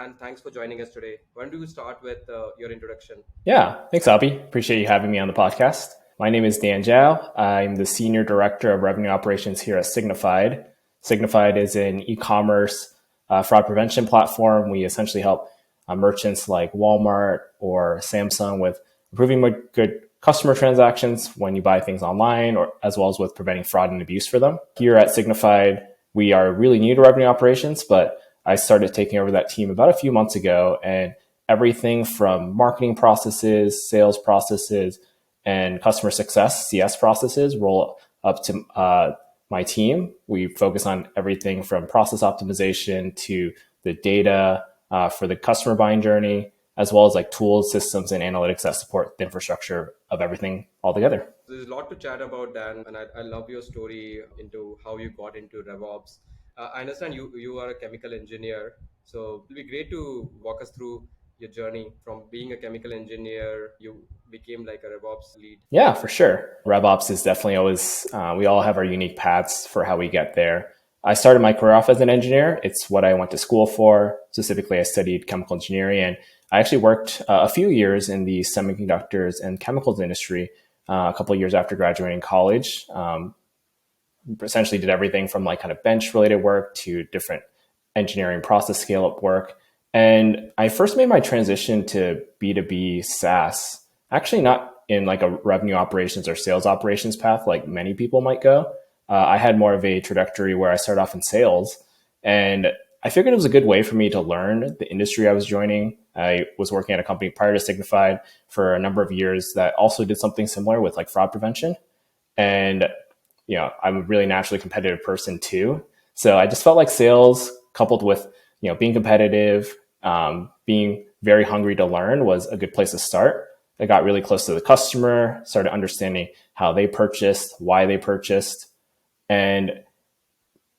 Dan, thanks for joining us today. Why don't you start with your introduction? Yeah, thanks, Abhi. Appreciate you having me on the podcast. My name is Dan Jiao. I'm the Senior Director of Revenue Operations here at Signified. Signified is an e-commerce fraud prevention platform. We essentially help merchants like Walmart or Samsung with improving good customer transactions when you buy things online, or as well as with preventing fraud and abuse for them. Here at Signified, we are really new to revenue operations, but I started taking over that team about a few months ago, and everything from marketing processes, sales processes, and customer success, CS processes, roll up to my team. We focus on everything from process optimization to the data for the customer buying journey, as well as like tools, systems, and analytics that support the infrastructure of everything altogether. There's a lot to chat about, Dan, and I love your story into how you got into RevOps. I understand you are a chemical engineer, so it'll be great to walk us through your journey from being a chemical engineer. You became like a RevOps lead. Yeah, for sure. RevOps is definitely always, we all have our unique paths for how we get there. I started my career off as an engineer. It's what I went to school for. Specifically, I studied chemical engineering, and I actually worked a few years in the semiconductors and chemicals industry a couple of years after graduating college. Essentially did everything from like kind of bench related work to different engineering process scale up work. And I first made my transition to B2B SaaS, actually not in like a revenue operations or sales operations path like many people might go. I had more of a trajectory where I started off in sales, and I figured it was a good way for me to learn the industry I was joining. I was working at a company prior to Signified for a number of years that also did something similar with like fraud prevention. And, I'm a really naturally competitive person too. So I just felt like sales coupled with, being competitive, being very hungry to learn was a good place to start. I got really close to the customer, started understanding how they purchased, why they purchased. And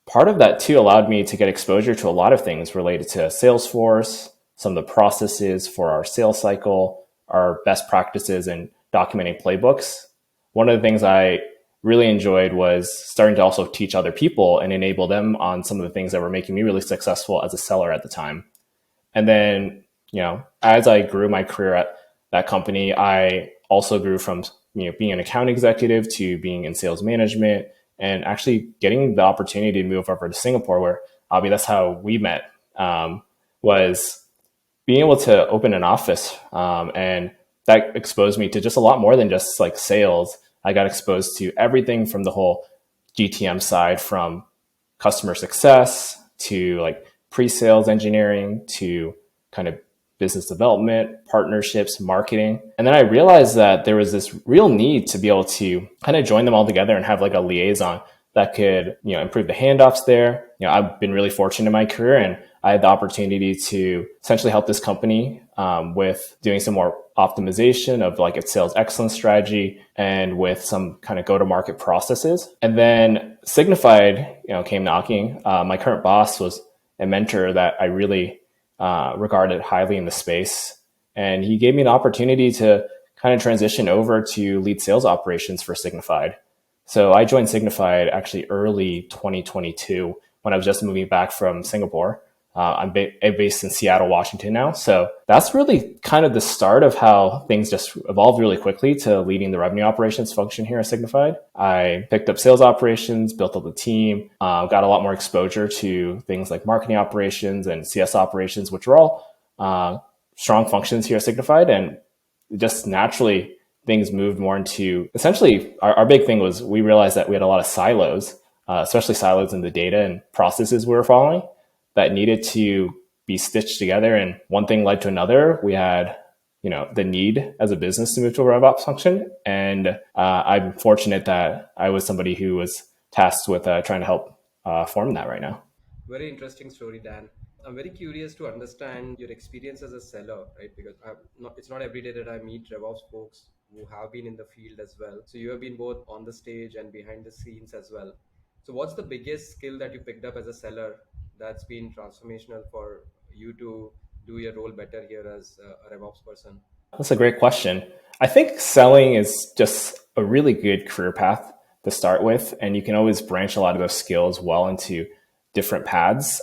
part of that too allowed me to get exposure to a lot of things related to Salesforce, some of the processes for our sales cycle, our best practices, and documenting playbooks. One of the things I really enjoyed was starting to also teach other people and enable them on some of the things that were making me really successful as a seller at the time. And then, as I grew my career at that company, I also grew from, being an account executive to being in sales management, and actually getting the opportunity to move over to Singapore, where Abhi, that's how we met, was being able to open an office. And that exposed me to just a lot more than just like sales. I got exposed to everything from the whole GTM side, from customer success to like pre-sales engineering to kind of business development, partnerships, marketing. And then I realized that there was this real need to be able to kind of join them all together and have like a liaison that could, improve the handoffs there. I've been really fortunate in my career, and I had the opportunity to essentially help this company with doing some more optimization of like its sales excellence strategy and with some kind of go-to-market processes. And then Signified, came knocking. My current boss was a mentor that I really regarded highly in the space. And he gave me an opportunity to kind of transition over to lead sales operations for Signified. So I joined Signified actually early 2022 when I was just moving back from Singapore. I'm based in Seattle, Washington now. So that's really kind of the start of how things just evolved really quickly to leading the revenue operations function here at Signified. I picked up sales operations, built up the team, got a lot more exposure to things like marketing operations and CS operations, which are all strong functions here at Signified. And just naturally, things moved more into essentially our big thing was we realized that we had a lot of silos, especially silos in the data and processes we were following, that needed to be stitched together. And one thing led to another. We had, the need as a business to move to a RevOps function. And I'm fortunate that I was somebody who was tasked with trying to help form that right now. Very interesting story, Dan. I'm very curious to understand your experience as a seller, right? Because it's not every day that I meet RevOps folks who have been in the field as well. So you have been both on the stage and behind the scenes as well. So what's the biggest skill that you picked up as a seller that's been transformational for you to do your role better here as a RevOps person? That's a great question. I think selling is just a really good career path to start with, and you can always branch a lot of those skills well into different paths.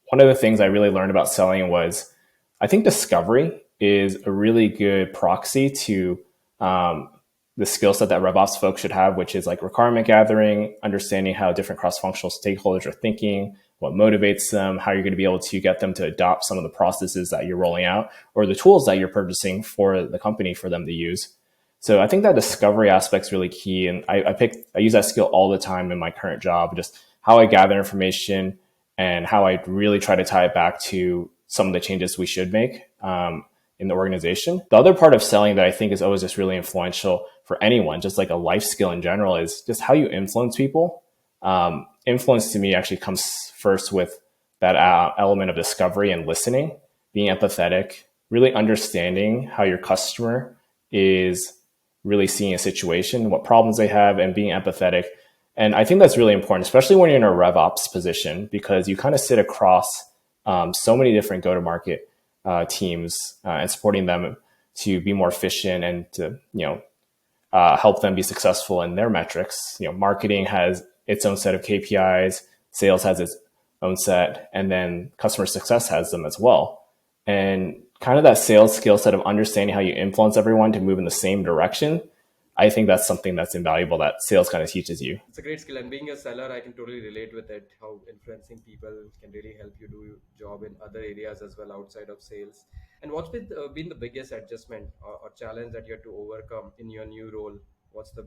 one of the things I really learned about selling was I think discovery is a really good proxy to um, the skill set that RevOps folks should have, which is like requirement gathering, understanding how different cross-functional stakeholders are thinking, what motivates them, how you're going to be able to get them to adopt some of the processes that you're rolling out or the tools that you're purchasing for the company for them to use. So I think that discovery aspect is really key. And I use that skill all the time in my current job, just how I gather information and how I really try to tie it back to some of the changes we should make in the organization. The other part of selling that I think is always just really influential for anyone, just like a life skill in general, is just how you influence people. Influence to me actually comes first with that element of discovery and listening, being empathetic, really understanding how your customer is really seeing a situation, what problems they have, and being empathetic. And I think that's really important, especially when you're in a RevOps position, because you kind of sit across so many different go-to-market teams and supporting them to be more efficient and to help them be successful in their metrics. Marketing has its own set of KPIs, sales has its own set, and then customer success has them as well. And kind of that sales skill set of understanding how you influence everyone to move in the same direction, I think that's something that's invaluable that sales kind of teaches you. It's a great skill, and being a seller, I can totally relate with it. How influencing people can really help you do your job in other areas as well outside of sales. And what's been the biggest adjustment or challenge that you had to overcome in your new role? What's the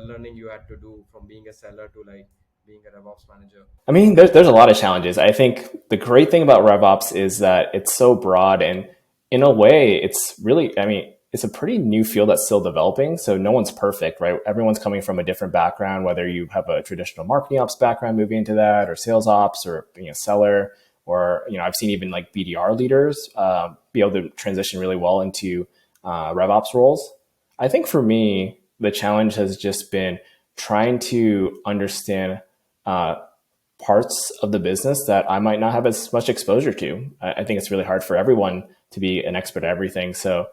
learning you had to do from being a seller to like being a RevOps manager? I mean, there's a lot of challenges. I think the great thing about RevOps is that it's so broad, and in a way, it's really, I mean, it's a pretty new field that's still developing. So no one's perfect, right? Everyone's coming from a different background, whether you have a traditional marketing ops background moving into that, or sales ops, or being a seller, or I've seen even like BDR leaders be able to transition really well into RevOps roles. I think for me, the challenge has just been trying to understand parts of the business that I might not have as much exposure to. I think it's really hard for everyone to be an expert at everything. So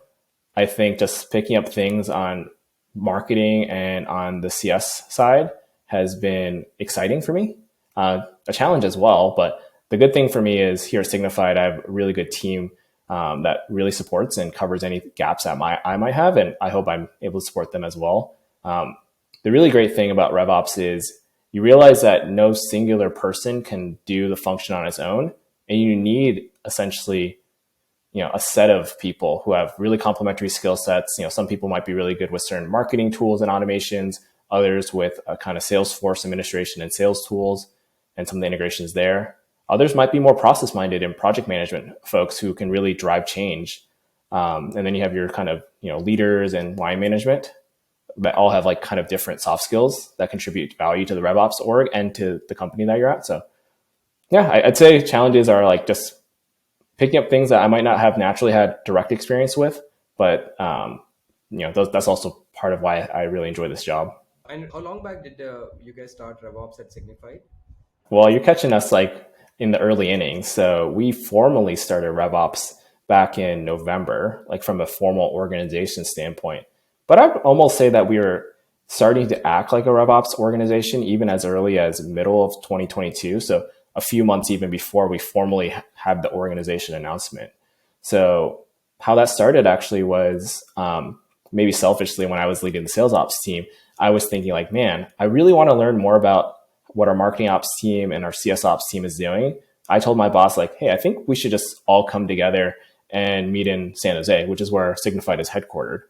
I think just picking up things on marketing and on the CS side has been exciting for me, a challenge as well. But the good thing for me is here at Signified, I have a really good team that really supports and covers any gaps that I might have. And I hope I'm able to support them as well. The really great thing about RevOps is you realize that no singular person can do the function on its own. And you need essentially a set of people who have really complementary skill sets. Some people might be really good with certain marketing tools and automations, others with a kind of Salesforce administration and sales tools and some of the integrations there. Others might be more process minded and project management folks who can really drive change. And then you have your kind of, leaders and line management that all have like kind of different soft skills that contribute value to the RevOps org and to the company that you're at. So yeah, I'd say challenges are like just picking up things that I might not have naturally had direct experience with, but that's also part of why I really enjoy this job. And how long back did you guys start RevOps at Signified? Well, you're catching us like in the early innings. So we formally started RevOps back in November, like from a formal organization standpoint. But I'd almost say that we were starting to act like a RevOps organization even as early as middle of 2022. So a few months even before we formally had the organization announcement. So how that started actually was maybe selfishly when I was leading the sales ops team, I was thinking like, man, I really want to learn more about what our marketing ops team and our CS ops team is doing. I told my boss like, hey, I think we should just all come together and meet in San Jose, which is where Signified is headquartered.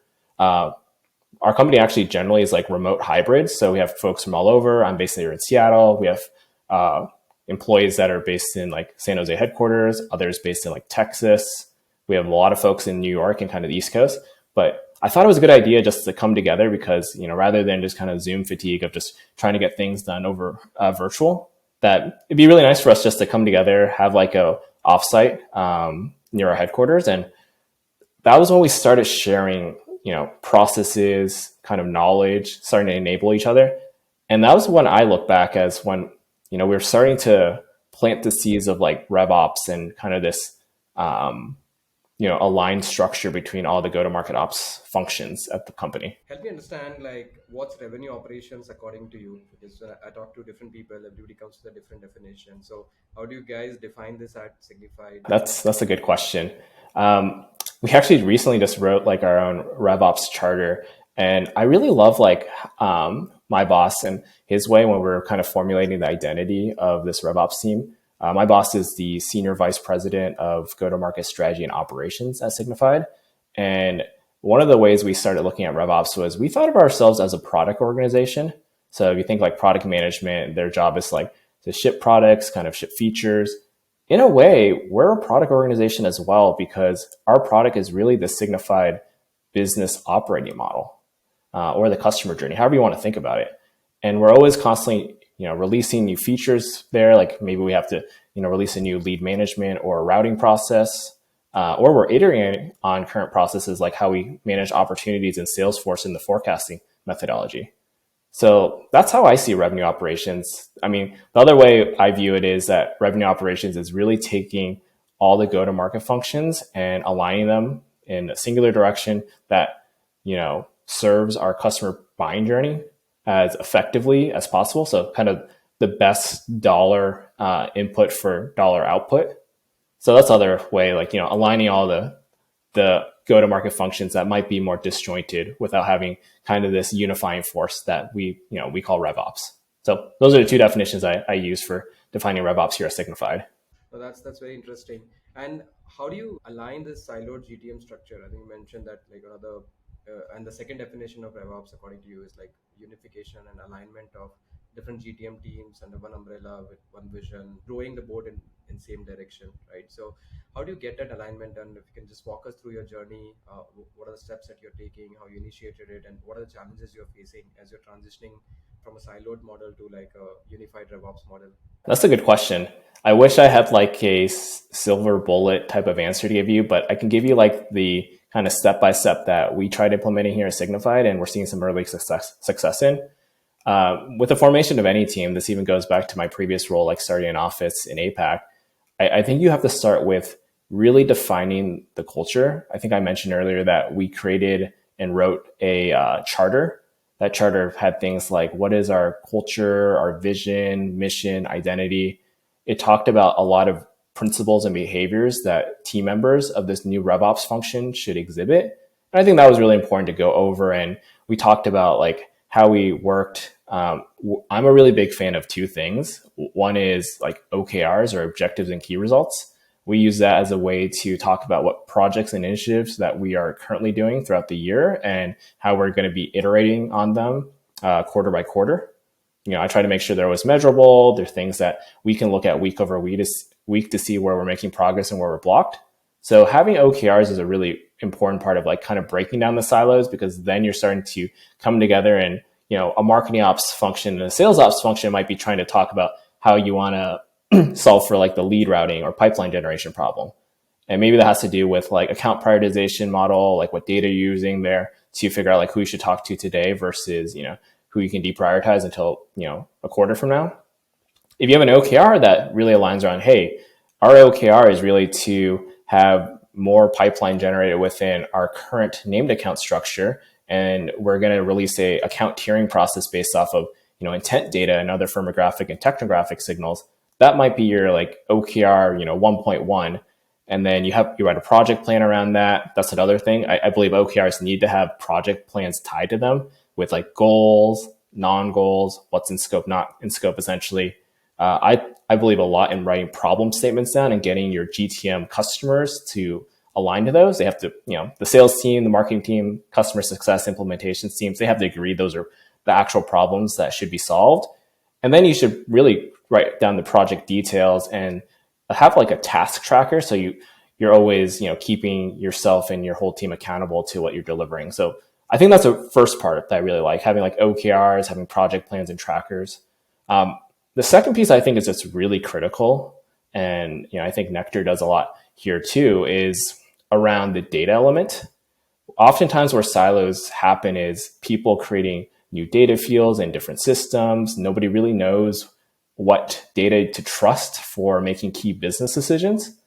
Our company actually generally is like remote hybrid. So we have folks from all over. I'm based here in Seattle. We have employees that are based in like San Jose headquarters, others based in like Texas. We have a lot of folks in New York and kind of the East Coast. But I thought it was a good idea just to come together because, rather than just kind of Zoom fatigue of just trying to get things done over virtual, that it'd be really nice for us just to come together, have like a offsite near our headquarters. And that was when we started sharing, processes, kind of knowledge, starting to enable each other. And that was when I look back as when, we were starting to plant the seeds of like RevOps and kind of this aligned structure between all the go-to-market ops functions at the company. Help me understand like what's revenue operations according to you, because when I talk to different people, everybody comes to a different definition. So how do you guys define this at Signified? That's a good question. We actually recently just wrote like our own RevOps charter, and I really love like my boss and his way when we're kind of formulating the identity of this RevOps team. My boss is the senior vice president of go-to-market strategy and operations at Signified, and one of the ways we started looking at RevOps was we thought of ourselves as a product organization. So if you think like product management, their job is like to ship products, kind of ship features. In a way, we're a product organization as well because our product is really the Signified business operating model or the customer journey, however you want to think about it. And we're always constantly, releasing new features there. Like maybe we have to, release a new lead management or routing process, or we're iterating on current processes like how we manage opportunities in Salesforce in the forecasting methodology. So that's how I see revenue operations. I mean, the other way I view it is that revenue operations is really taking all the go-to-market functions and aligning them in a singular direction that, serves our customer buying journey as effectively as possible. So kind of the best dollar input for dollar output. So that's the other way, like, aligning all the go-to-market functions that might be more disjointed without having kind of this unifying force that we call RevOps. So those are the two definitions I use for defining RevOps here at Signified. So that's very interesting. And how do you align this siloed GTM structure? I think you mentioned that like another, and the second definition of RevOps according to you is like unification and alignment of different GTM teams under one umbrella with one vision, growing the board in same direction, right? So how do you get that alignment? And if you can just walk us through your journey, what are the steps that you're taking, how you initiated it, and what are the challenges you're facing as you're transitioning from a siloed model to like a unified RevOps model? That's a good question. I wish I had like a silver bullet type of answer to give you, but I can give you like the kind of step by step that we tried implementing here at Signified, and we're seeing some early success in. With the formation of any team, this even goes back to my previous role, like starting an office in APAC. I think you have to start with really defining the culture. I think I mentioned earlier that we created and wrote a charter. That charter had things like what is our culture, our vision, mission, identity. It talked about a lot of principles and behaviors that team members of this new RevOps function should exhibit. And I think that was really important to go over. And we talked about like how we worked. I'm a really big fan of two things. One is like OKRs, or objectives and key results. We use that as a way to talk about what projects and initiatives that we are currently doing throughout the year and how we're going to be iterating on them quarter by quarter. I try to make sure they're always measurable. They're things that we can look at week over week to see where we're making progress and where we're blocked. So having OKRs is a really important part of like kind of breaking down the silos, because then you're starting to come together, and a marketing ops function and a sales ops function might be trying to talk about how you want to solve for like the lead routing or pipeline generation problem. And maybe that has to do with like account prioritization model, like what data you're using there to figure out like who you should talk to today versus, who you can deprioritize until, a quarter from now. If you have an OKR that really aligns around, hey, our OKR is really to have more pipeline generated within our current named account structure, and we're going to release a account tiering process based off of, intent data and other firmographic and technographic signals. That might be your like OKR, 1.1. And then you write a project plan around that. That's another thing. I believe OKRs need to have project plans tied to them with like goals, non-goals, what's in scope, not in scope, essentially. I believe a lot in writing problem statements down and getting your GTM customers to align to those. They have to, the sales team, the marketing team, customer success implementations teams, they have to agree those are the actual problems that should be solved. And then you should really write down the project details and have like a task tracker. So you're always, keeping yourself and your whole team accountable to what you're delivering. So I think that's the first part that I really like, having like OKRs, having project plans and trackers. The second piece I think is just really critical, and I think Nektar does a lot here too, is around the data element. Oftentimes where silos happen is people creating new data fields in different systems. Nobody really knows what data to trust for making key business decisions.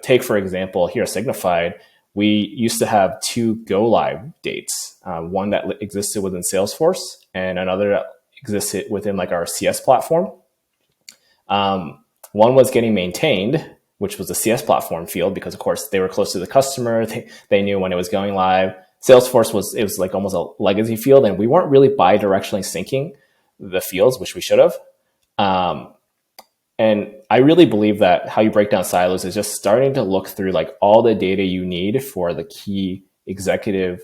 Take for example here at Signified, we used to have two go live dates, one that existed within Salesforce and another that existed within like our CS platform. One was getting maintained, which was the CS platform field, because of course they were close to the customer. They knew when it was going live. Salesforce was like almost a legacy field, and we weren't really bi-directionally syncing the fields, which we should have. And I really believe that how you break down silos is just starting to look through like all the data you need for the key executive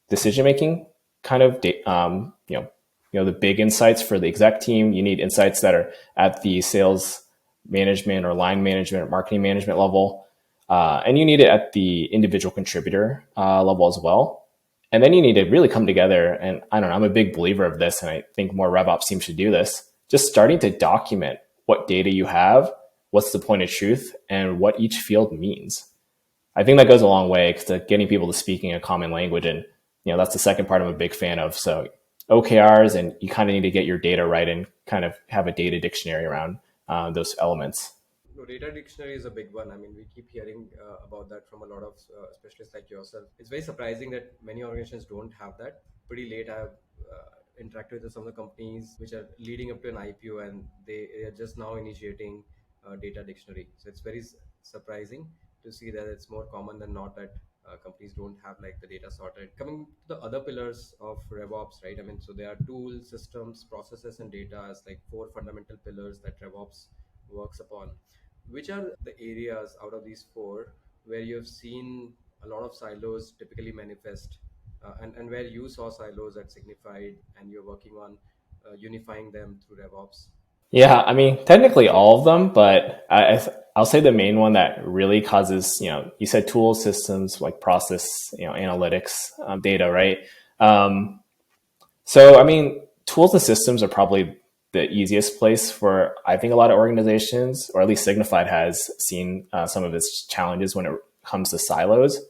decision-making kind of, the big insights for the exec team. You need insights that are at the sales management or line management or marketing management level. And you need it at the individual contributor level as well. And then you need to really come together. And I don't know, I'm a big believer of this, and I think more RevOps teams should do this. Just starting to document what data you have, what's the point of truth, and what each field means. I think that goes a long way to getting people to speaking a common language. And, that's the second part I'm a big fan of. So OKRs, and you kind of need to get your data right and kind of have a data dictionary around those elements. No, data dictionary is a big one. I mean, we keep hearing about that from a lot of specialists like yourself. It's very surprising that many organizations don't have that. Pretty late, I've interacted with some of the companies which are leading up to an IPO, and they are just now initiating a data dictionary. So it's very surprising to see that it's more common than not that companies don't have like the data sorted. Coming to the other pillars of RevOps, right? I mean, so there are tools, systems, processes, and data as like four fundamental pillars that RevOps works upon. Which are the areas out of these four where you've seen a lot of silos typically manifest, and where you saw silos at Signified and you're working on unifying them through RevOps? Yeah, I mean, technically all of them, but I'll say the main one that really causes, you said tools, systems, like process, analytics, data, right? So, I mean, tools and systems are probably the easiest place for, I think, a lot of organizations, or at least Signified has seen some of its challenges when it comes to silos.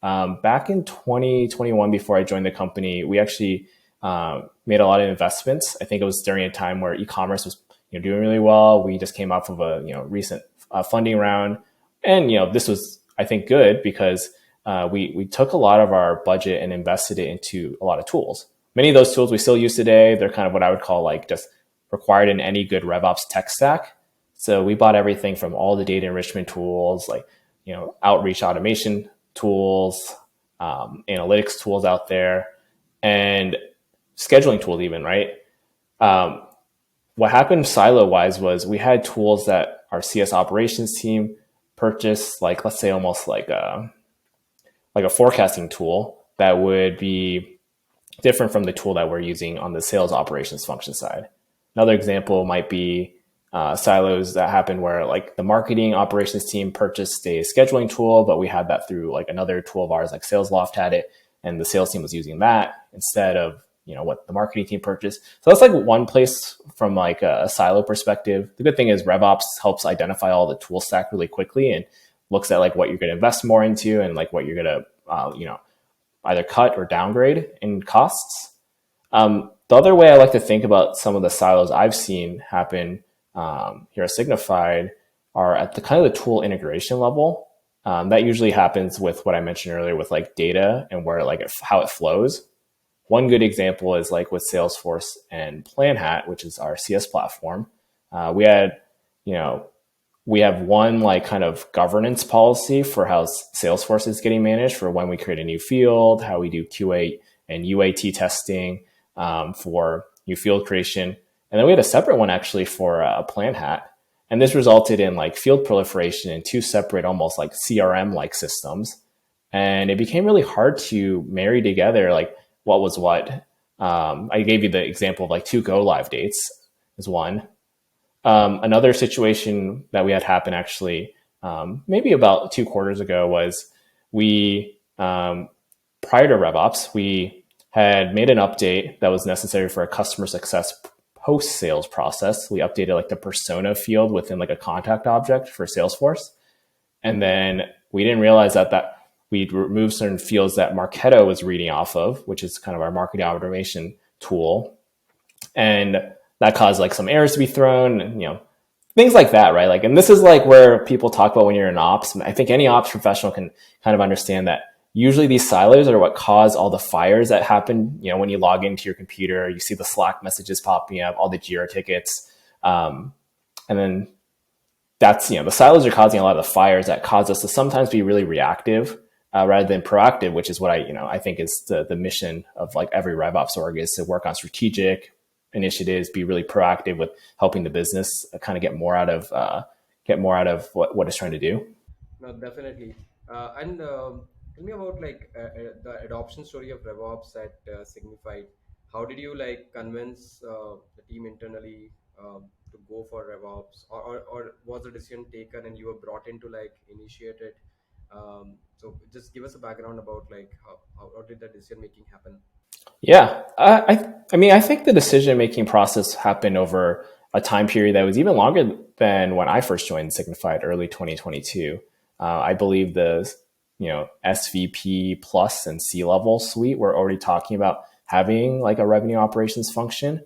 Back in 2021, before I joined the company, we actually made a lot of investments. I think it was during a time where e-commerce was doing really well. We just came off of a recent funding round, and this was, I think, good because we took a lot of our budget and invested it into a lot of tools. Many of those tools we still use today. They're kind of what I would call like just required in any good RevOps tech stack. So we bought everything from all the data enrichment tools, like outreach automation tools, analytics tools out there, and scheduling tools even, right? What happened silo-wise was we had tools that our CS operations team purchased, like let's say almost like a forecasting tool that would be different from the tool that we're using on the sales operations function side. Another example might be silos that happened where like the marketing operations team purchased a scheduling tool, but we had that through like another tool of ours, like SalesLoft had it, and the sales team was using that instead of what the marketing team purchased. So that's like one place from like a silo perspective. The good thing is RevOps helps identify all the tool stack really quickly and looks at like what you're going to invest more into and like what you're going to either cut or downgrade in costs. The other way I like to think about some of the silos I've seen happen here at Signified are at the kind of the tool integration level. That usually happens with what I mentioned earlier with like data and where like how it flows. One good example is like with Salesforce and PlanHat, which is our CS platform. We have one like kind of governance policy for how Salesforce is getting managed for when we create a new field, how we do QA and UAT testing for new field creation. And then we had a separate one actually for PlanHat. And this resulted in like field proliferation in two separate, almost like CRM like systems. And it became really hard to marry together like what was what. I gave you the example of like two go live dates is one. Another situation that we had happen actually maybe about 2 quarters ago was we, prior to RevOps, we had made an update that was necessary for a customer success post-sales process. We updated like the persona field within like a contact object for Salesforce. And then we didn't realize that we'd removed certain fields that Marketo was reading off of, which is kind of our marketing automation tool. And that caused like some errors to be thrown. And, things like that, right? Like, and this is like where people talk about when you're in ops. I think any ops professional can kind of understand that usually these silos are what cause all the fires that happen. You know, when you log into your computer, you see the Slack messages popping up, all the Jira tickets. And then that's, the silos are causing a lot of the fires that cause us to sometimes be really reactive rather than proactive, which is what I think is the mission of like every RevOps org, is to work on strategic initiatives, be really proactive with helping the business kind of get more out of what it's trying to do. No, definitely. And tell me about like the adoption story of RevOps at Signified. How did you like convince the team internally to go for RevOps, or was the decision taken and you were brought in to like initiate it? So just give us a background about like how did the decision making happen? Yeah, I mean, I think the decision making process happened over a time period that was even longer than when I first joined Signified, early 2022. I believe the SVP plus and C level suite were already talking about having like a revenue operations function.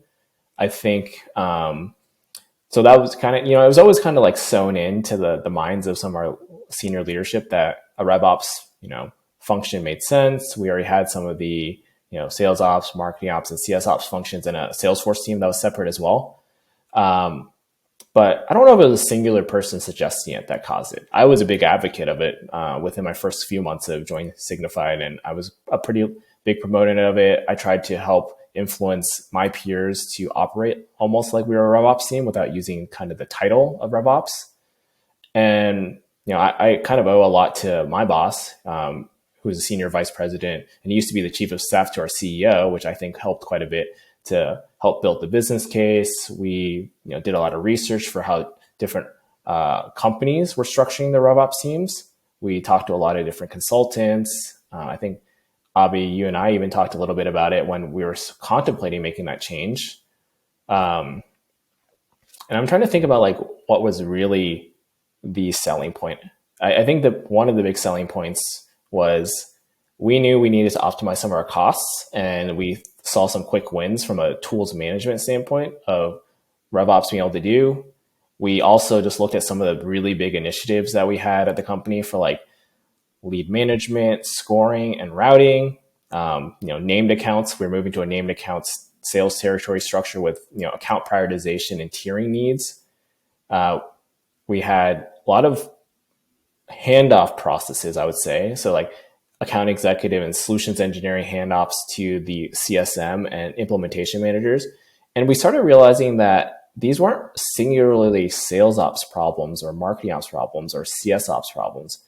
I think so. That was kind of, it was always kind of like sewn into the minds of some of our senior leadership that a RevOps function made sense. We already had some of the sales ops, marketing ops, and CS ops functions in a Salesforce team that was separate as well. But I don't know if it was a singular person suggesting it that caused it. I was a big advocate of it within my first few months of joining Signified, and I was a pretty big proponent of it. I tried to help influence my peers to operate almost like we were a RevOps team without using kind of the title of RevOps. And I kind of owe a lot to my boss, who's a senior vice president, and he used to be the chief of staff to our CEO, which I think helped quite a bit to help build the business case. We did a lot of research for how different companies were structuring their RevOps teams. We talked to a lot of different consultants. I think, Abhi, you and I even talked a little bit about it when we were contemplating making that change. And I'm trying to think about like what was really the selling point. I think that one of the big selling points was we knew we needed to optimize some of our costs, and we saw some quick wins from a tools management standpoint of RevOps being able to do. We also just looked at some of the really big initiatives that we had at the company for like lead management, scoring, and routing. Named accounts. We're moving to a named accounts sales territory structure with account prioritization and tiering needs. We had a lot of handoff processes, I would say. So like account executive and solutions engineering handoffs to the CSM and implementation managers. And we started realizing that these weren't singularly sales ops problems or marketing ops problems or CS ops problems.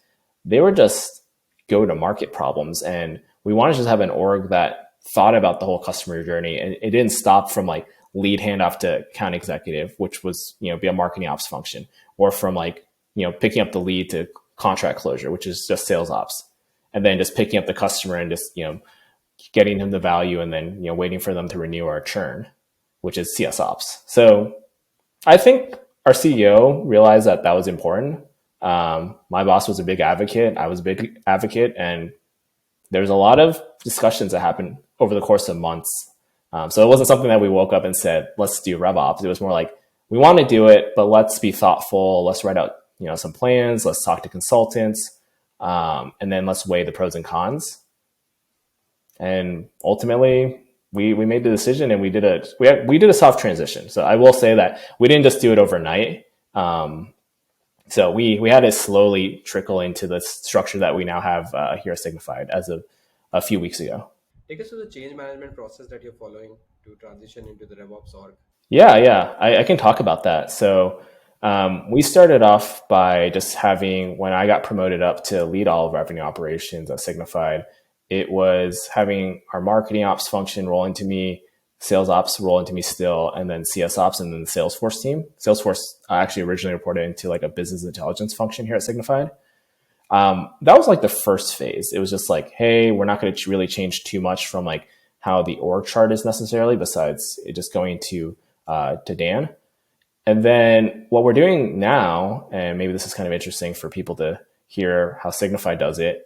They were just go to market problems. And we wanted to just have an org that thought about the whole customer journey. And it didn't stop from like lead handoff to account executive, which was, be a marketing ops function, or from like, picking up the lead to contract closure, which is just sales ops. And then just picking up the customer and just, getting them the value and then, waiting for them to renew or churn, which is CS ops. So I think our CEO realized that that was important. My boss was a big advocate. I was a big advocate. And there's a lot of discussions that happened over the course of months. So it wasn't something that we woke up and said, let's do RevOps. It was more like, we want to do it, but let's be thoughtful. Let's write out, some plans. Let's talk to consultants. And then let's weigh the pros and cons. And ultimately, we made the decision, and we did a soft transition. So I will say that we didn't just do it overnight. So we had to slowly trickle into the structure that we now have here at Signified as of a few weeks ago. Take us through the change management process that you're following to transition into the RevOps org. Yeah, I can talk about that. So we started off by just having, when I got promoted up to lead all of revenue operations at Signified, it was having our marketing ops function roll into me, sales ops roll into me still, and then CS ops, and then the Salesforce team. Salesforce actually originally reported into like a business intelligence function here at Signified. That was like the first phase. It was just like, hey, we're not going to really change too much from like how the org chart is necessarily, besides it just going to Dan. And then what we're doing now, and maybe this is kind of interesting for people to hear how Signified does it,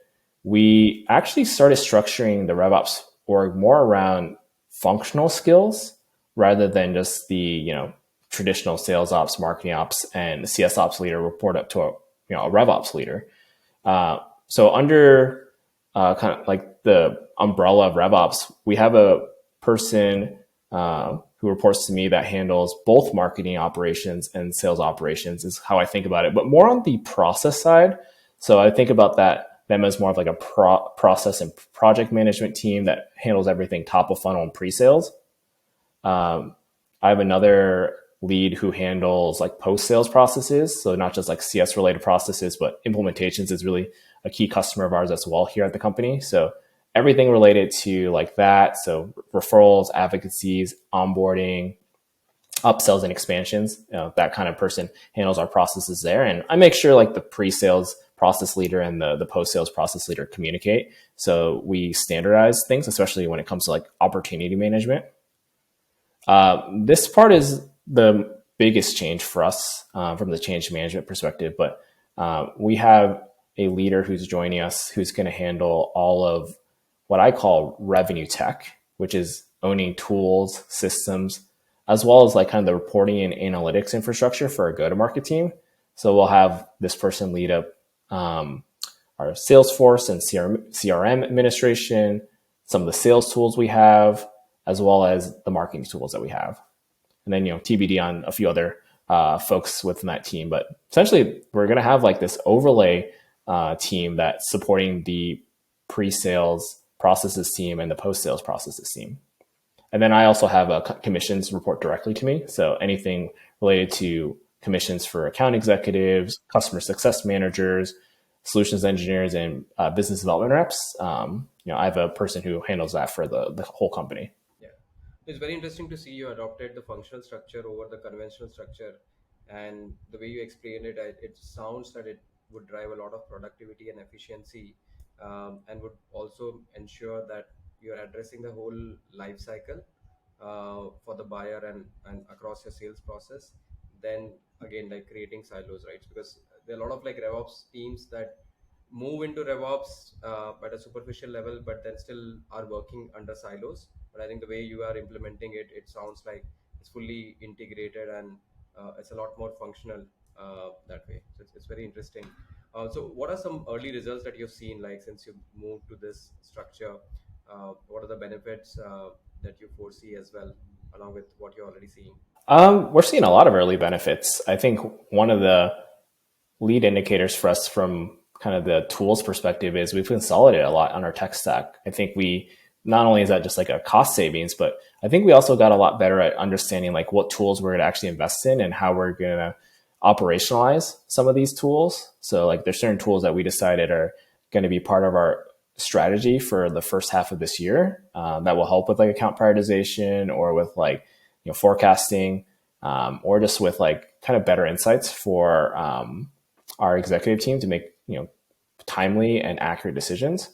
we actually started structuring the RevOps org more around functional skills rather than just the traditional sales ops, marketing ops, and the CS ops leader report up to a RevOps leader. So under kind of like the umbrella of RevOps, we have a person who reports to me that handles both marketing operations and sales operations, is how I think about it, but more on the process side. So I think about them as more of like a process and project management team that handles everything top of funnel and pre-sales. I have another lead who handles like post-sales processes. So not just like CS related processes, but implementations is really a key customer of ours as well here at the company. So everything related to like that. So referrals, advocacies, onboarding, upsells and expansions, that kind of person handles our processes there. And I make sure like the pre-sales process leader and the post-sales process leader communicate. So we standardize things, especially when it comes to like opportunity management. This part is the biggest change for us from the change management perspective, but we have a leader who's joining us who's going to handle all of what I call revenue tech, which is owning tools, systems, as well as like kind of the reporting and analytics infrastructure for our go-to-market team. So we'll have this person lead up our Salesforce and CRM administration, some of the sales tools we have, as well as the marketing tools that we have. And then, TBD on a few other folks within that team. But essentially, we're going to have like this overlay team that's supporting the pre-sales processes team and the post-sales processes team. And then I also have commissions report directly to me. So anything related to commissions for account executives, customer success managers, solutions engineers, and business development reps. I have a person who handles that for the whole company. Yeah, it's very interesting to see you adopted the functional structure over the conventional structure, and the way you explained it, it sounds that it would drive a lot of productivity and efficiency, and would also ensure that you're addressing the whole life cycle for the buyer and across your sales process. Then again, like creating silos, right? Because there are a lot of like RevOps teams that move into RevOps at a superficial level, but then still are working under silos. But I think the way you are implementing it, it sounds like it's fully integrated, and it's a lot more functional that way. So it's very interesting. So what are some early results that you've seen, like since you moved to this structure? What are the benefits that you foresee as well, along with what you're already seeing? We're seeing a lot of early benefits. I think one of the lead indicators for us from kind of the tools perspective is we've consolidated a lot on our tech stack. I think we, not only is that just like a cost savings, but I think we also got a lot better at understanding like what tools we're going to actually invest in and how we're going to operationalize some of these tools. So like there's certain tools that we decided are going to be part of our strategy for the first half of this year that will help with like account prioritization or with like, forecasting, or just with like kind of better insights for our executive team to make, timely and accurate decisions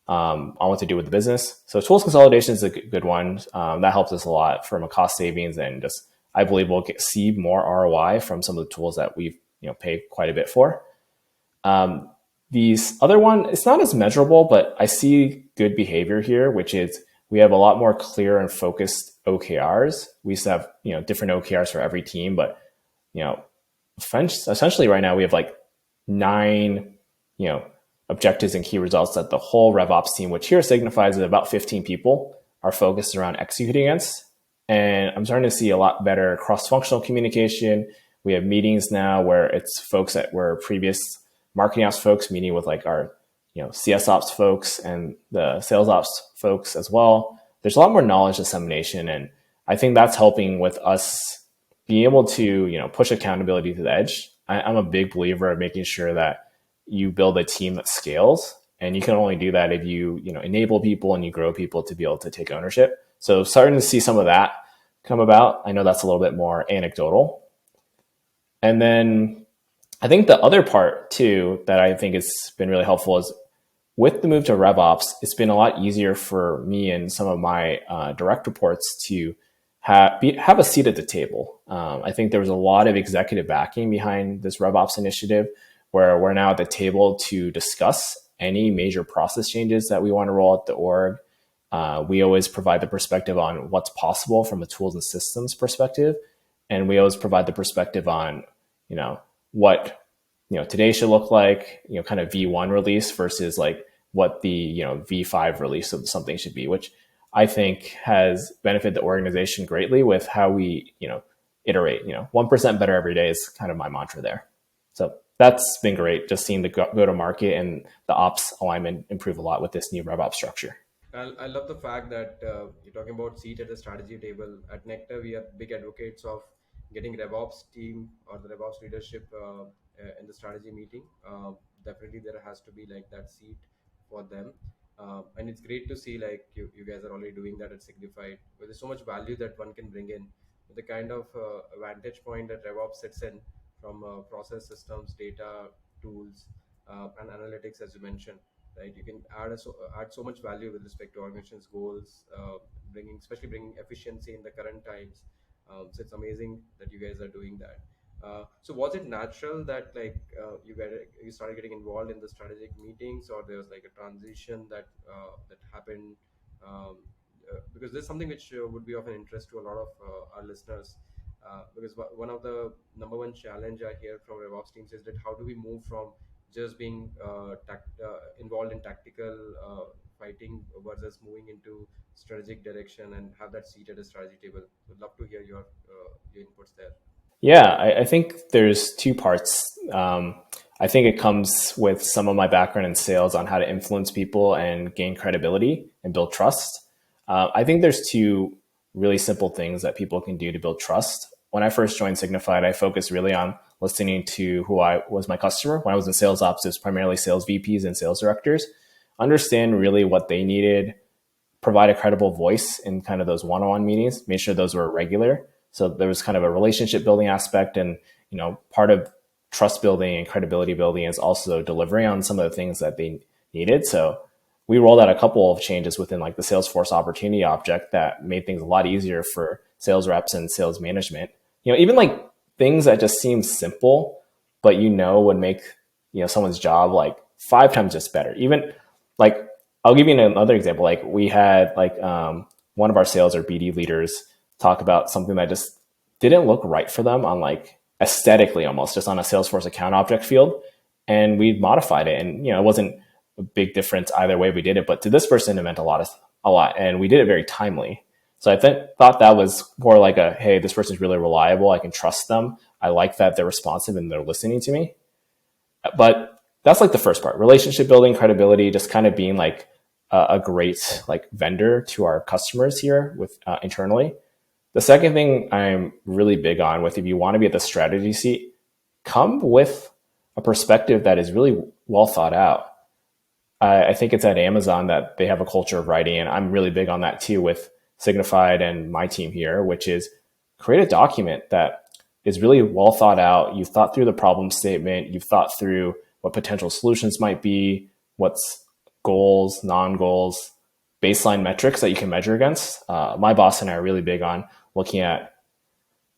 on what to do with the business. So tools consolidation is a good one. That helps us a lot from a cost savings, and just, I believe we'll see more ROI from some of the tools that we've, paid quite a bit for. These other one, it's not as measurable, but I see good behavior here, which is we have a lot more clear and focused OKRs. We used to have, different OKRs for every team, but, essentially right now we have like 9, objectives and key results that the whole RevOps team, which here signifies that about 15 people, are focused around executing against. And I'm starting to see a lot better cross-functional communication. We have meetings now where it's folks that were previous marketing ops folks meeting with like our, CS ops folks and the sales ops folks as well. There's a lot more knowledge dissemination, and I think that's helping with us being able to, push accountability to the edge. I'm a big believer of making sure that you build a team that scales, and you can only do that if you, enable people and you grow people to be able to take ownership. So starting to see some of that come about. I know that's a little bit more anecdotal. And then I think the other part too that I think has been really helpful is with the move to RevOps, it's been a lot easier for me and some of my direct reports to have a seat at the table. I think there was a lot of executive backing behind this RevOps initiative, where we're now at the table to discuss any major process changes that we want to roll out the org. We always provide the perspective on what's possible from a tools and systems perspective. and we always provide the perspective on, you know, what, today should look like, kind of V1 release versus like what the, V5 release of something should be, which I think has benefited the organization greatly with how we, iterate. 1% better every day is kind of my mantra there. So that's been great. Just seeing the go to market and the ops alignment improve a lot with this new RevOps structure. I love the fact that you're talking about seat at the strategy table. At Nectar, we are big advocates of getting RevOps team or the RevOps leadership in the strategy meeting. Definitely, there has to be like that seat for them. And it's great to see like you guys are already doing that at Signified, where there's so much value that one can bring in. With the kind of vantage point that RevOps sits in from process systems, data, tools, and analytics, as you mentioned, right? You can add so much value with respect to organization's goals, bringing especially bringing efficiency in the current times. So it's amazing that you guys are doing that. So was it natural that like you started getting involved in the strategic meetings, or there was like a transition that happened? Um, because this is something which would be of an interest to a lot of our listeners. Because one of the number one challenge I hear from RevOps teams is that how do we move from just being involved in tactical fighting versus moving into strategic direction and have that seat at the strategy table. Would love to hear your inputs there. Yeah, I think there's two parts. I think it comes with some of my background in sales on how to influence people and gain credibility and build trust. I think there's two really simple things that people can do to build trust. When I first joined Signified, I focused really on listening to who I was my customer. When I was in sales ops, it was primarily sales VPs and sales directors. Understand really what they needed, provide a credible voice in kind of those one-on-one meetings, make sure those were regular. So there was kind of a relationship building aspect, and part of trust building and credibility building is also delivering on some of the things that they needed. So we rolled out a couple of changes within like the Salesforce opportunity object that made things a lot easier for sales reps and sales management. Even like things that just seem simple, but would make someone's job like 5 times just better. Even like I'll give you another example. Like we had like one of our sales or BD leaders talk about something that just didn't look right for them on like aesthetically, almost just on a Salesforce account object field, and we modified it. And it wasn't a big difference either way we did it, but to this person it meant a lot, and we did it very timely. So I thought that was more like a, hey, this person's really reliable. I can trust them. I like that they're responsive and they're listening to me. But that's like the first part: relationship building, credibility, just kind of being like a great like vendor to our customers here with internally. The second thing I'm really big on with, if you want to be at the strategy seat, come with a perspective that is really well thought out. I think it's at Amazon that they have a culture of writing, and I'm really big on that too with Signified and my team here, which is create a document that is really well thought out. You've thought through the problem statement, you've thought through what potential solutions might be, what's goals, non-goals, baseline metrics that you can measure against. My boss and I are really big on looking at,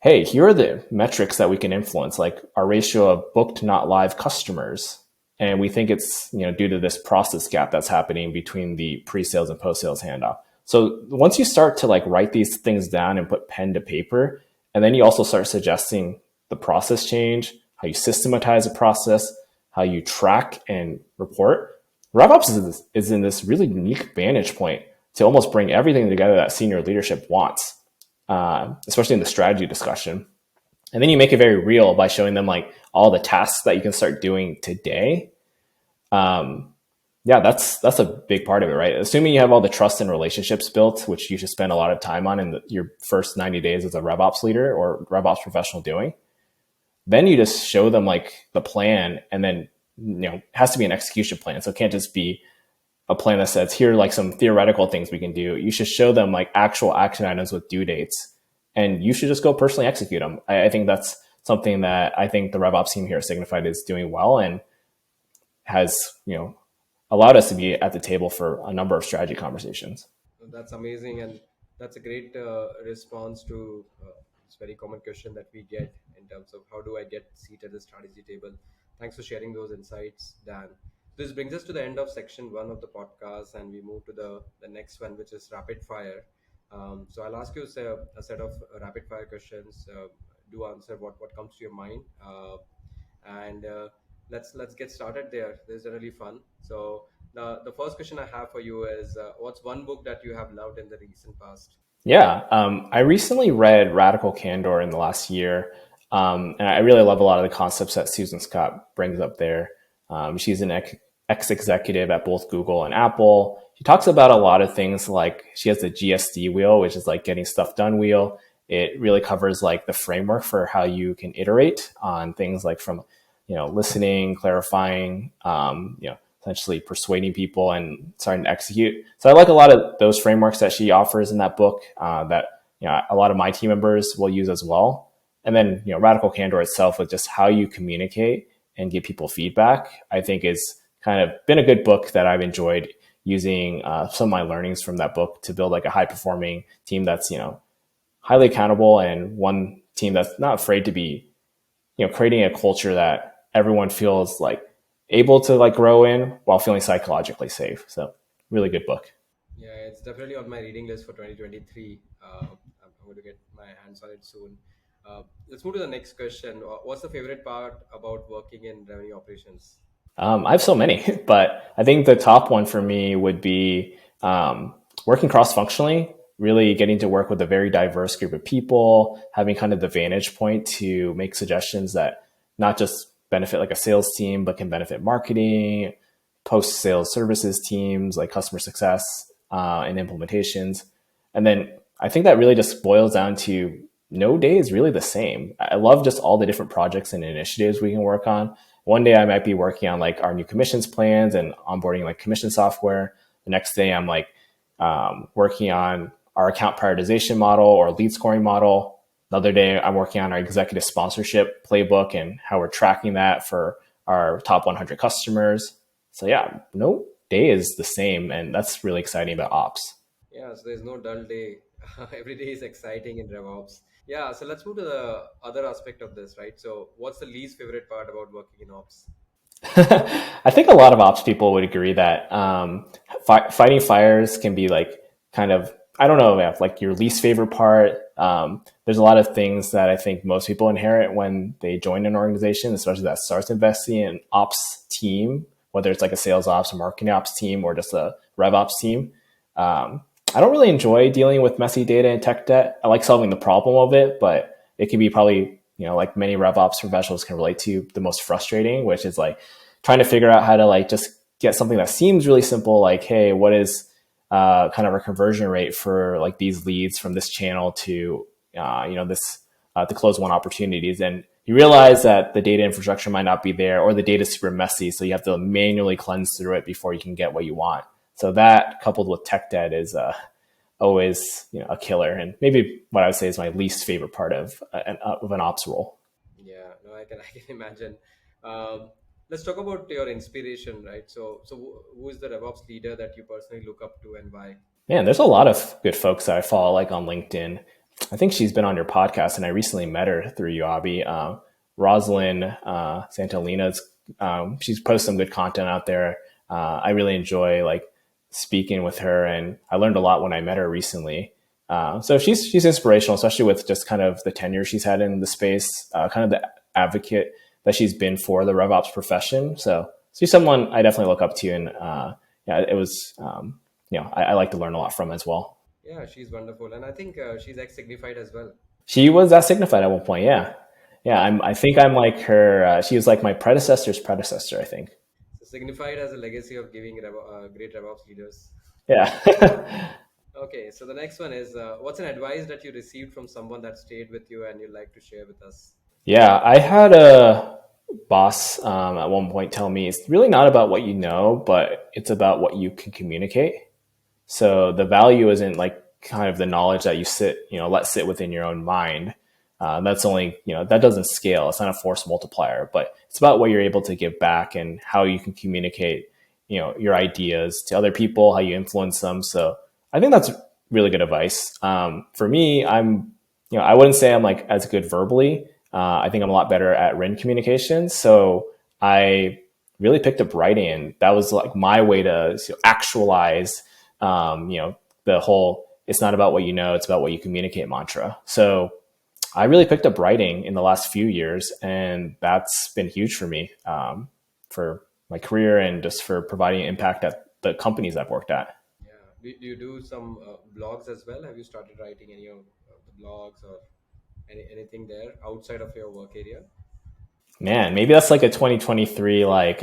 hey, here are the metrics that we can influence, like our ratio of booked not live customers. And we think it's due to this process gap that's happening between the pre-sales and post-sales handoff. So once you start to like write these things down and put pen to paper, and then you also start suggesting the process change, how you systematize a process, how you track and report, RevOps is in this really unique vantage point to almost bring everything together that senior leadership wants, especially in the strategy discussion. And then you make it very real by showing them like all the tasks that you can start doing today. Yeah, that's a big part of it, right? Assuming you have all the trust and relationships built, which you should spend a lot of time on in your first 90 days as a RevOps leader or RevOps professional doing, then you just show them like the plan, and then it has to be an execution plan. So it can't just be a plan that says here are like some theoretical things we can do. You should show them like actual action items with due dates, and you should just go personally execute them. I think that's something that I think the RevOps team here at Signified is doing well, and has allowed us to be at the table for a number of strategy conversations. That's amazing, and that's a great response to this very common question that we get in terms of how do I get seated at the strategy table. Thanks for sharing those insights, Dan. This brings us to the end of section one of the podcast, and we move to the next one, which is rapid fire. So I'll ask you a set of rapid fire questions. do answer what comes to your mind. And let's get started there. This is generally fun. So the first question I have for you is, what's one book that you have loved in the recent past? Yeah, I recently read Radical Candor in the last year, and I really love a lot of the concepts that Susan Scott brings up there. She's an ex-executive at both Google and Apple. She talks about a lot of things like she has the GSD wheel, which is like getting stuff done wheel. It really covers like the framework for how you can iterate on things like from, listening, clarifying, essentially persuading people and starting to execute. So I like a lot of those frameworks that she offers in that book that a lot of my team members will use as well. And then Radical Candor itself with just how you communicate and give people feedback, I think is kind of been a good book that I've enjoyed using some of my learnings from that book to build like a high performing team that's highly accountable and one team that's not afraid to be creating a culture that everyone feels like able to like grow in while feeling psychologically safe. So really good book. Yeah, it's definitely on my reading list for 2023. I'm going to get my hands on it soon. Let's move to the next question. What's the favorite part about working in revenue operations? I have so many, but I think the top one for me would be working cross functionally, really getting to work with a very diverse group of people, having kind of the vantage point to make suggestions that not just benefit like a sales team, but can benefit marketing, post sales services teams, like customer success and implementations. And then I think that really just boils down to no day is really the same. I love just all the different projects and initiatives we can work on. One day I might be working on like our new commissions plans and onboarding like commission software. The next day I'm like working on our account prioritization model or lead scoring model. The other day I'm working on our executive sponsorship playbook and how we're tracking that for our top 100 customers. So yeah, no day is the same. And that's really exciting about ops. Yeah, so there's no dull day. Every day is exciting in RevOps. Yeah, so let's move to the other aspect of this, right? So, what's the least favorite part about working in ops? I think a lot of ops people would agree that fighting fires can be like kind of, I don't know, like your least favorite part. There's a lot of things that I think most people inherit when they join an organization, especially that starts investing in ops team, whether it's like a sales ops, a marketing ops team, or just a rev ops team. I don't really enjoy dealing with messy data and tech debt. I like solving the problem of it, but it can be probably, like many RevOps professionals can relate to, the most frustrating, which is like trying to figure out how to like just get something that seems really simple, like, hey, what is kind of a conversion rate for like these leads from this channel to, this to close one opportunities. And you realize that the data infrastructure might not be there or the data is super messy. So you have to manually cleanse through it before you can get what you want. So that coupled with tech debt is always a killer, and maybe what I would say is my least favorite part of an ops role. Yeah, no, I can imagine. Let's talk about your inspiration, right? So who is the RevOps leader that you personally look up to and why? Man, there's a lot of good folks that I follow, like on LinkedIn. I think she's been on your podcast, and I recently met her through you, Abhi. Rosalind Santolina's. She's posted some good content out there. I really enjoy like speaking with her, and I learned a lot when I met her recently. So she's inspirational, especially with just kind of the tenure she's had in the space, kind of the advocate that she's been for the RevOps profession. So she's someone I definitely look up to, and yeah, it was I like to learn a lot from as well. Yeah, she's wonderful, and I think she's ex Signified as well. She was at Signified at one point, yeah, yeah. I think I'm like her. She was like my predecessor's predecessor, I think. So Signified has a legacy of giving great RevOps leaders. Yeah. Okay, so the next one is, what's an advice that you received from someone that stayed with you and you'd like to share with us? Yeah, I had a boss at one point tell me it's really not about what you know, but it's about what you can communicate. So the value isn't like kind of the knowledge that let sit within your own mind. That's only, that doesn't scale. It's not a force multiplier, but it's about what you're able to give back and how you can communicate, your ideas to other people, how you influence them. So I think that's really good advice. For me, I wouldn't say I'm like as good verbally. I think I'm a lot better at written communication. So I really picked up writing, and that was like my way to actualize, the whole, it's not about what you know, it's about what you communicate mantra. So I really picked up writing in the last few years, and that's been huge for me, for my career and just for providing impact at the companies I've worked at. Yeah. Do you do some blogs as well? Have you started writing any of the blogs or anything there outside of your work area? Man, maybe that's like a 2023 like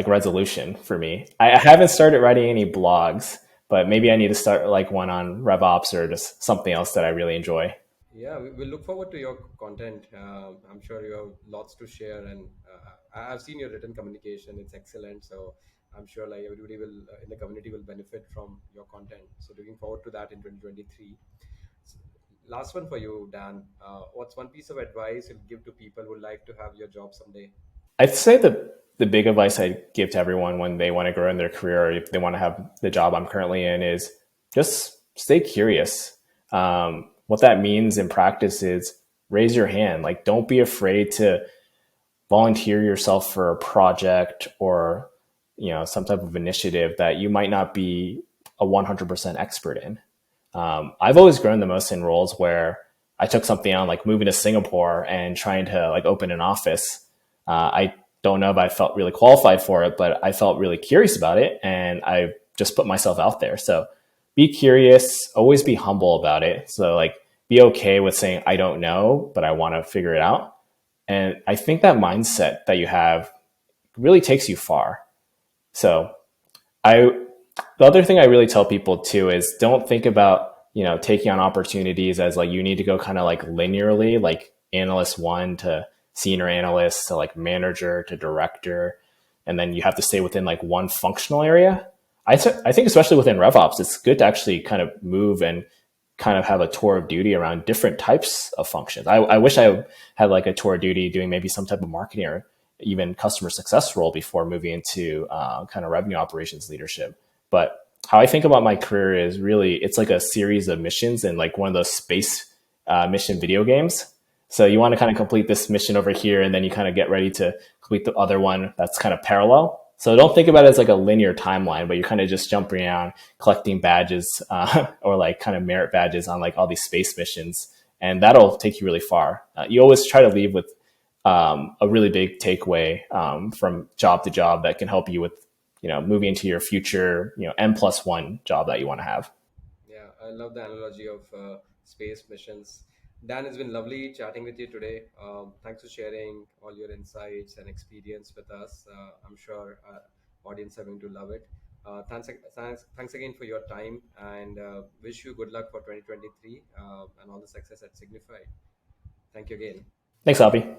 resolution for me. I haven't started writing any blogs, but maybe I need to start like one on RevOps or just something else that I really enjoy. Yeah, we look forward to your content. I'm sure you have lots to share, and I've seen your written communication. It's excellent. So I'm sure like everybody will in the community will benefit from your content. So looking forward to that in 2023. So, last one for you, Dan. What's one piece of advice you'll give to people who would like to have your job someday? I'd say the big advice I give to everyone when they want to grow in their career or if they want to have the job I'm currently in is just stay curious. What that means in practice is raise your hand. Like, don't be afraid to volunteer yourself for a project or some type of initiative that you might not be a 100% expert in. I've always grown the most in roles where I took something on, like moving to Singapore and trying to like open an office. I don't know if I felt really qualified for it, but I felt really curious about it, and I just put myself out there. So be curious, always be humble about it. So like be okay with saying I don't know, but I want to figure it out. And I think that mindset that you have really takes you far. So I the other thing I really tell people too is don't think about, taking on opportunities as like you need to go kind of like linearly, like analyst one to senior analyst to like manager to director. And then you have to stay within like one functional area. I think especially within RevOps, it's good to actually kind of move and kind of have a tour of duty around different types of functions. I wish I had like a tour of duty doing maybe some type of marketing or even customer success role before moving into kind of revenue operations leadership. But how I think about my career is really it's like a series of missions and like one of those space mission video games. So you want to kind of complete this mission over here, and then you kind of get ready to complete the other one that's kind of parallel. So don't think about it as like a linear timeline, but you're kind of just jumping around, collecting badges or like kind of merit badges on like all these space missions, and that'll take you really far. You always try to leave with a really big takeaway from job to job that can help you with moving into your future N+1 job that you want to have. Yeah, I love the analogy of space missions. Dan, it's been lovely chatting with you today. Thanks for sharing all your insights and experience with us. I'm sure our audience are going to love it. Thanks again for your time, and wish you good luck for 2023 and all the success at Signify. Thank you again. Thanks, Abhi.